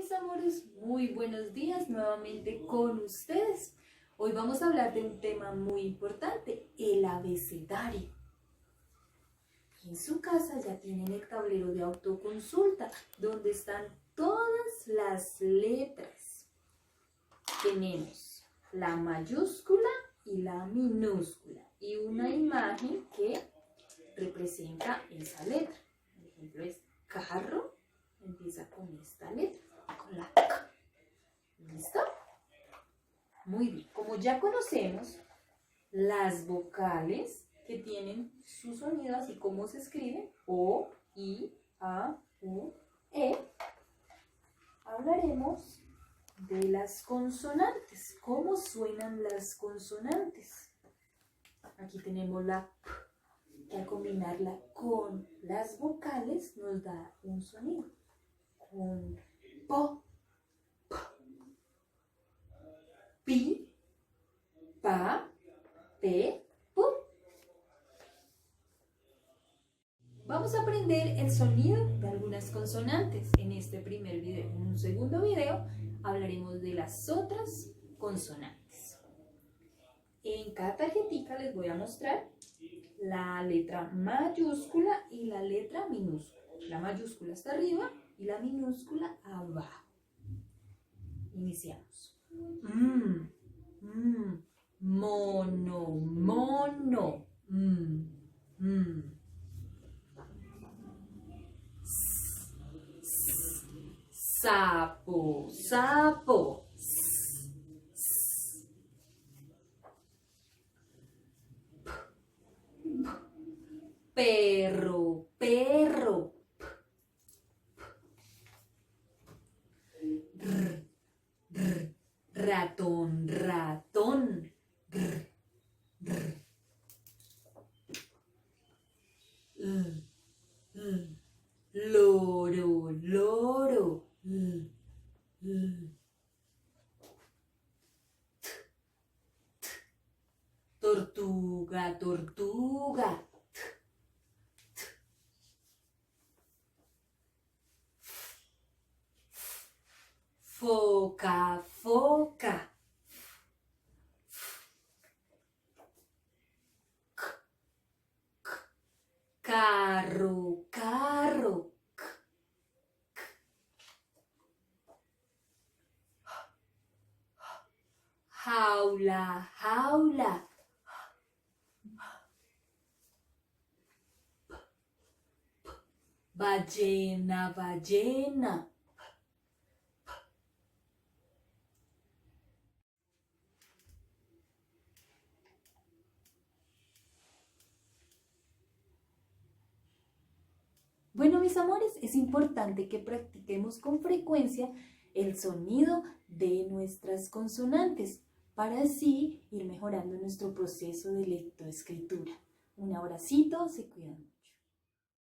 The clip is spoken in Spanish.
mis amores, muy buenos días nuevamente con ustedes. Hoy vamos a hablar de un tema muy importante, el abecedario. En su casa ya tienen el tablero de autoconsulta, donde están todas las letras. Tenemos la mayúscula y la minúscula y una imagen que representa esa letra. Por ejemplo, es carro, empieza con esta letra, con la K. ¿Listo? Muy bien. Como ya conocemos las vocales que tienen su sonido, así como se escriben, O, I, A, U, E, hablaremos de las consonantes. ¿Cómo suenan las consonantes? Aquí tenemos la P, que al combinarla con las vocales nos da un sonido. Con po, p, pi, pa, pe, pu. Vamos a aprender el sonido de algunas consonantes en este primer video. En un segundo video hablaremos de las otras consonantes. En cada tarjetita les voy a mostrar la letra mayúscula y la letra minúscula. La mayúscula está arriba y la minúscula abajo. Iniciamos. Mono, mono. Sapo, sapo. Perro, perro. Ratón, ratón. Loro, loro. Tortuga, tortuga. Foca, foca. Carro, carro. Jaula, jaula. Ballena, ballena. Bueno, mis amores, es importante que practiquemos con frecuencia el sonido de nuestras consonantes para así ir mejorando nuestro proceso de lectoescritura. Un abracito, se cuidan.